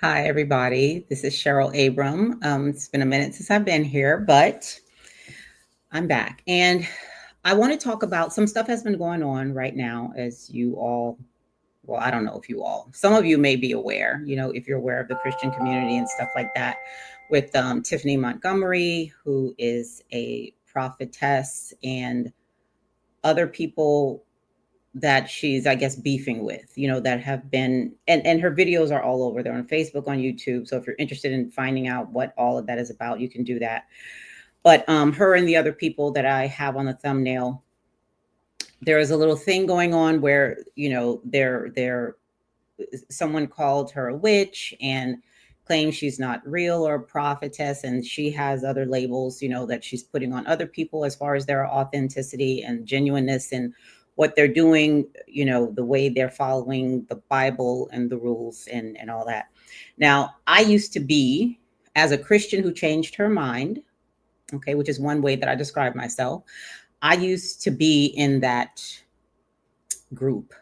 Hi, everybody. This is Cheryl Abram. It's been a minute since I've been here, but I'm back. And I want to talk about some stuff has been going on right now, as you all, well, I don't know if you all, some of you may be aware, if you're aware of the Christian community and stuff like that, with Tiffany Montgomery, who is a prophetess, and other people that she's, I guess, beefing with, that have been, and her videos are all over. They're on Facebook, on YouTube. So if you're interested in finding out what all of that is about, you can do that. But her and the other people that I have on the thumbnail, there is a little thing going on where, they're someone called her a witch and claims she's not real or a prophetess, and she has other labels, that she's putting on other people as far as their authenticity and genuineness and what they're doing, the way they're following the Bible and the rules and all that. Now, I used to be, as a Christian who changed her mind, okay, which is one way that I describe myself, I used to be in that group.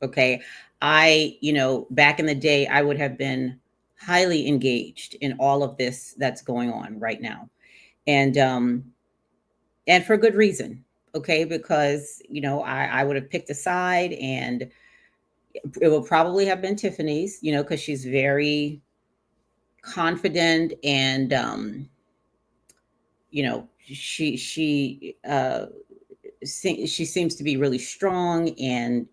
Okay. Back in the day, I would have been highly engaged in all of this that's going on right now. And for good reason. Okay. Because, I would have picked a side, and it will probably have been Tiffany's, because she's very confident, and, she seems to be really strong, and,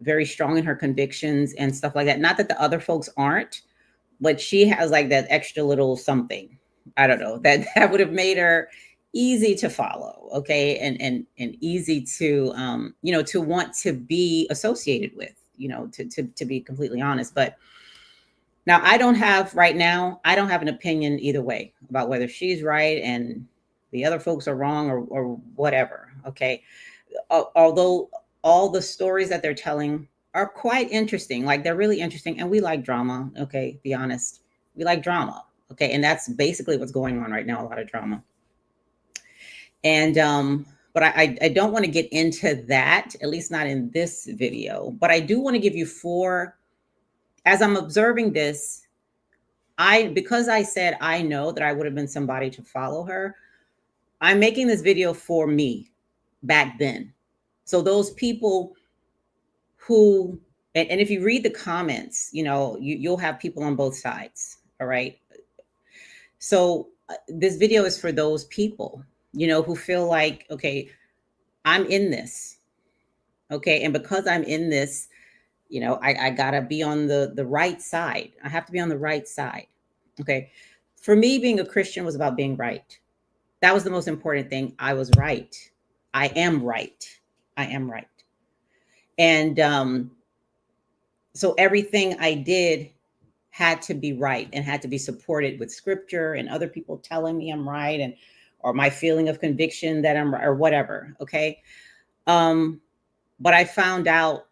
very strong in her convictions and stuff like that. Not that the other folks aren't, but she has like that extra little something. I don't know, that would have made her easy to follow, okay, and easy to to want to be associated with, to be completely honest. But now I don't have an opinion either way about whether she's right and the other folks are wrong, or whatever. Okay, although all the stories that they're telling are quite interesting. Like, they're really interesting, and we like drama. Okay, be honest, we like drama. Okay, and that's basically what's going on right now, a lot of drama. And but I don't want to get into that, at least not in this video. But I do want to give you four, as I'm observing this, because I said I know that I would have been somebody to follow her, I'm making this video for me back then. So those people who, and if you read the comments, you'll have people on both sides. All right. So this video is for those people, who feel like, okay, I'm in this. Okay. And because I'm in this, I gotta be on the right side. I have to be on the right side. Okay. For me, being a Christian was about being right. That was the most important thing. I was right. I am right. I am right. And so everything I did had to be right and had to be supported with scripture and other people telling me I'm right, and or my feeling of conviction that I'm, or whatever. Okay. Um, but I found out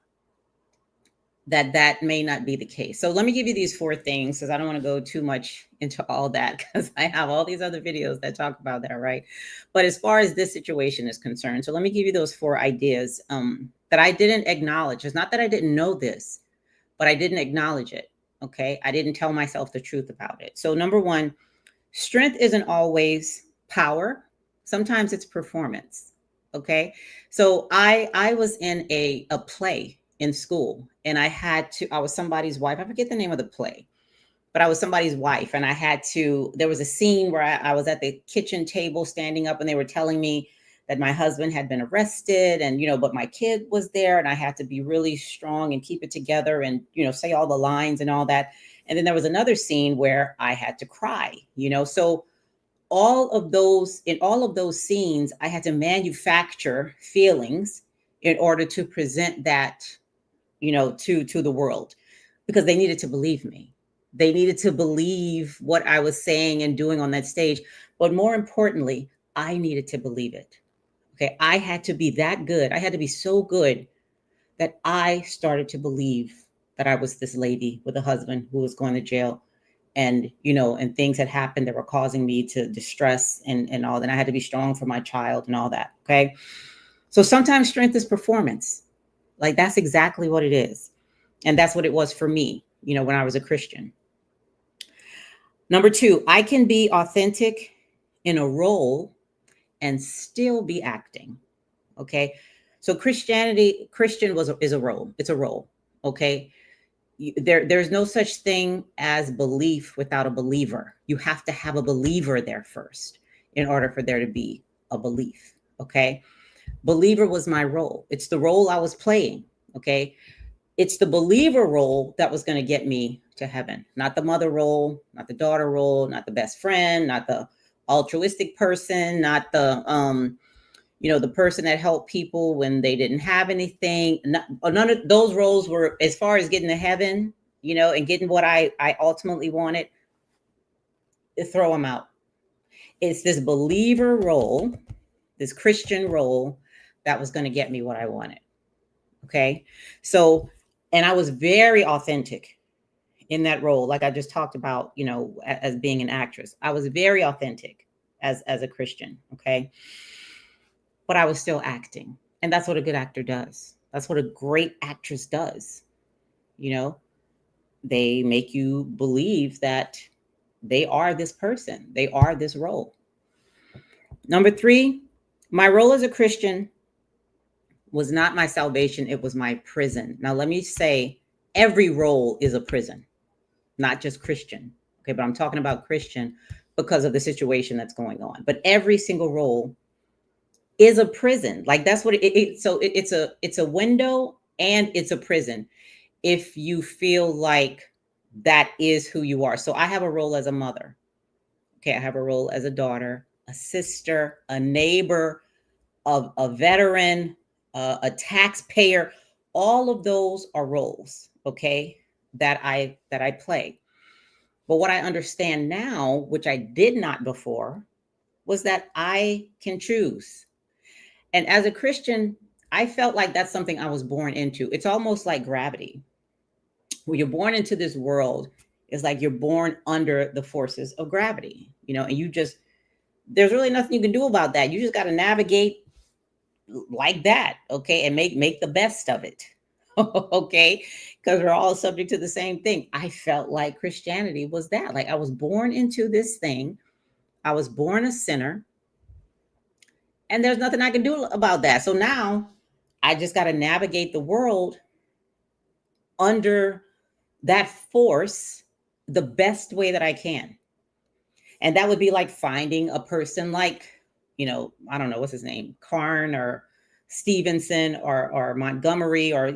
that that may not be the case. So let me give you these four things, because I don't want to go too much into all that, because I have all these other videos that talk about that, right? But as far as this situation is concerned, so let me give you those four ideas that I didn't acknowledge. It's not that I didn't know this, but I didn't acknowledge it. Okay. I didn't tell myself the truth about it. So, number one, strength isn't always power. Sometimes it's performance. Okay. So I was in a play in school, and I was somebody's wife. I forget the name of the play, but I was somebody's wife, and there was a scene where I was at the kitchen table standing up, and they were telling me that my husband had been arrested, and, but my kid was there, and I had to be really strong and keep it together and, say all the lines and all that. And then there was another scene where I had to cry, so in all of those scenes, I had to manufacture feelings in order to present that, to the world, because they needed to believe me. They needed to believe what I was saying and doing on that stage. But more importantly, I needed to believe it. Okay. I had to be that good. I had to be so good that I started to believe that I was this lady with a husband who was going to jail, and, and things had happened that were causing me to distress and all that. I had to be strong for my child and all that. Okay. So sometimes strength is performance. Like, that's exactly what it is. And that's what it was for me. when I was a Christian. Number two, I can be authentic in a role and still be acting. Okay. So Christian is a role. It's a role. Okay. There's no such thing as belief without a believer. You have to have a believer there first in order for there to be a belief. Okay. Believer was my role. It's the role I was playing. Okay. It's the believer role that was going to get me to heaven, not the mother role, not the daughter role, not the best friend, not the altruistic person, not the, the person that helped people when they didn't have anything. None of those roles were, as far as getting to heaven, and getting what I ultimately wanted, throw them out. It's this believer role, this Christian role that was going to get me what I wanted. Okay. So, and I was very authentic in that role. Like I just talked about, as being an actress, I was very authentic as a Christian. Okay. But I was still acting. And that's what a good actor does. That's what a great actress does. They make you believe that they are this person. They are this role. Number three, my role as a Christian was not my salvation. It was my prison. Now, let me say, every role is a prison, not just Christian. Okay. But I'm talking about Christian because of the situation that's going on. But every single role is a prison. Like that's what it's a window and it's a prison. If you feel like that is who you are. So I have a role as a mother. Okay. I have a role as a daughter, a sister, a neighbor, a veteran, a taxpayer. All of those are roles. Okay. That I play. But what I understand now, which I did not before, was that I can choose. And as a Christian, I felt like that's something I was born into. It's almost like gravity. When you're born into this world, it's like you're born under the forces of gravity, and there's really nothing you can do about that. You just got to navigate like that. Okay. And make the best of it. Okay. Because we're all subject to the same thing. I felt like Christianity was that. Like I was born into this thing. I was born a sinner. And there's nothing I can do about that. So now I just got to navigate the world under that force the best way that I can. And that would be like finding a person like, I don't know, what's his name, Karn or Stevenson or Montgomery or,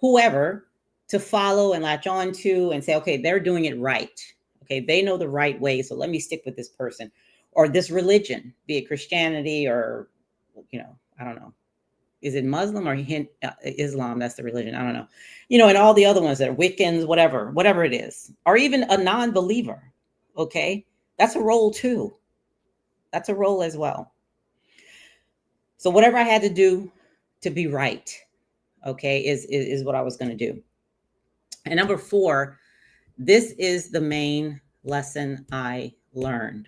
whoever to follow and latch on to and say, okay, they're doing it right. Okay. They know the right way. So let me stick with this person or this religion, be it Christianity or, I don't know. Is it Muslim or Islam? That's the religion. I don't know. And all the other ones that are Wiccans, whatever it is, or even a non-believer. Okay. That's a role too. That's a role as well. So whatever I had to do to be right, okay, is what I was going to do. And number four, this is the main lesson I learned.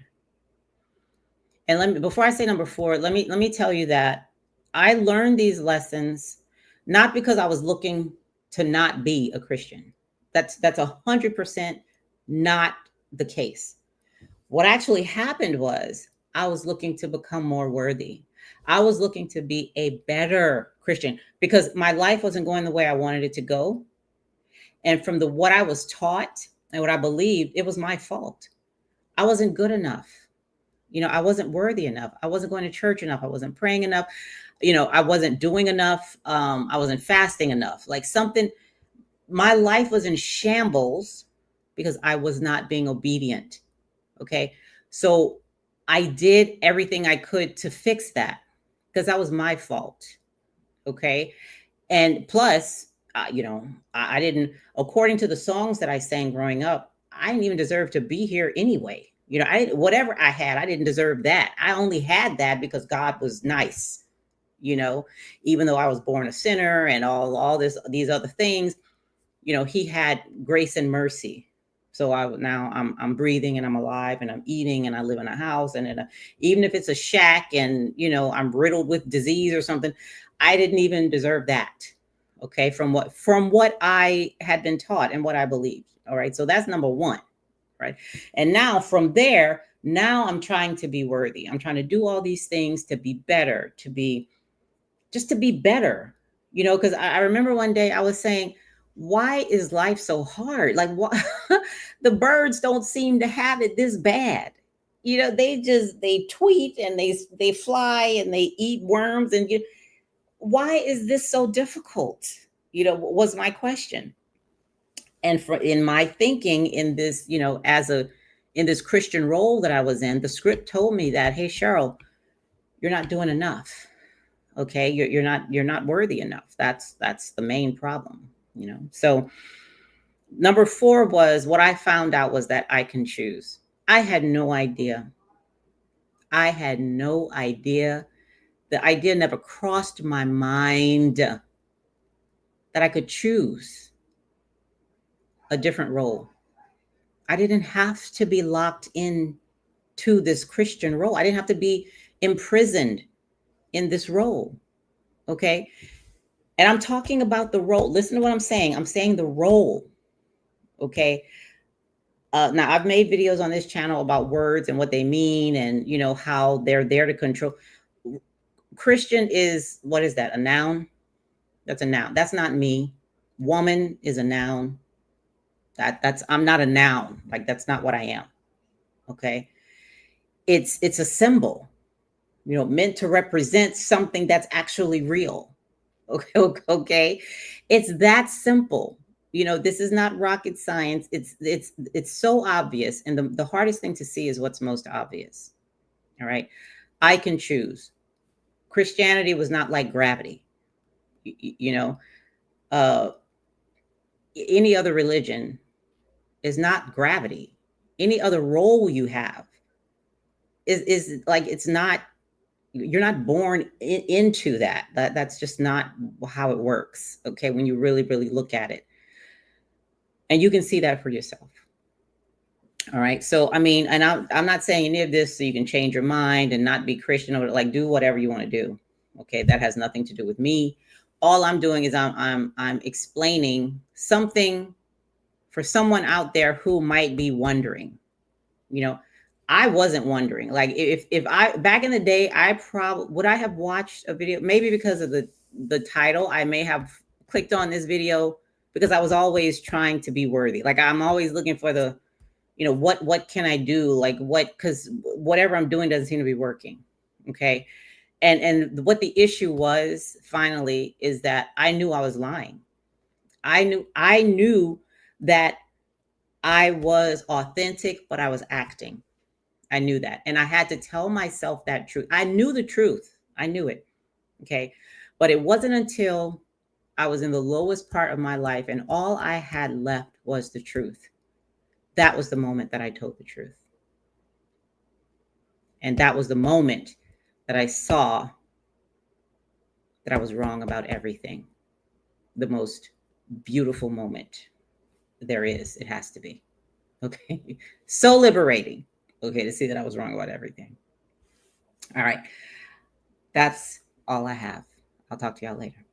And before I say number four, let me tell you that I learned these lessons not because I was looking to not be a Christian. That's 100% not the case. What actually happened was I was looking to become more worthy. I was looking to be a better Christian because my life wasn't going the way I wanted it to go. And from what I was taught and what I believed, it was my fault. I wasn't good enough. I wasn't worthy enough. I wasn't going to church enough. I wasn't praying enough. I wasn't doing enough. I wasn't fasting enough. Like my life was in shambles because I was not being obedient. Okay. So I did everything I could to fix that because that was my fault. Okay. And plus, I didn't, according to the songs that I sang growing up, I didn't even deserve to be here anyway. Whatever I had, I didn't deserve that. I only had that because God was nice, even though I was born a sinner and all these other things, he had grace and mercy. So I'm breathing and I'm alive and I'm eating and I live in a house and even if it's a shack and, I'm riddled with disease or something, I didn't even deserve that. Okay. From what I had been taught and what I believed. All right. So that's number one. Right. And now from there, now I'm trying to be worthy. I'm trying to do all these things to be better, to be just to be better, because I remember one day I was saying, why is life so hard? Like, what? The birds don't seem to have it this bad. They tweet and they fly and they eat worms and why is this so difficult? Was my question. And in my thinking in this, in this Christian role that I was in, the script told me that, hey, Cheryl, you're not doing enough. Okay, you're not worthy enough. That's the main problem. So number 4 was, what I found out was that I can choose. I had no idea. I had no idea. The idea never crossed my mind that I could choose a different role. I didn't have to be locked in to this Christian role. I didn't have to be imprisoned in this role. Okay. And I'm talking about the role. Listen to what I'm saying. I'm saying the role. Okay. Now I've made videos on this channel about words and what they mean and how they're there to control. Christian is, what is that? A noun? That's a noun. That's not me. Woman is a noun. That's I'm not a noun. Like, that's not what I am. Okay. It's a symbol, meant to represent something that's actually real. Okay. It's that simple. This is not rocket science. It's so obvious. And the hardest thing to see is what's most obvious. All right. I can choose. Christianity was not like gravity. Uh, any other religion is not gravity. Any other role you have is like, it's not, you're not born into that's just not how it works. Okay. When you really, really look at it, and you can see that for yourself. All right. So, I mean, and I'm not saying any of this so you can change your mind and not be Christian, or like do whatever you want to do. Okay. That has nothing to do with me. All I'm doing is I'm explaining something for someone out there who might be wondering. I wasn't wondering. Like, if I, back in the day, I probably would I have watched a video, maybe because of the title. I may have clicked on this video because I was always trying to be worthy. Like, I'm always looking for the, what can I do? Like, because whatever I'm doing doesn't seem to be working. Okay. And what the issue was finally is that I knew I was lying. I knew that I was authentic, but I was acting. I knew that. And I had to tell myself that truth. I knew the truth. I knew it. Okay. But it wasn't until I was in the lowest part of my life and all I had left was the truth. That was the moment that I told the truth. And that was the moment that I saw that I was wrong about everything. The most beautiful moment there is. It has to be. Okay. So liberating. Okay. To see that I was wrong about everything. All right. That's all I have. I'll talk to y'all later.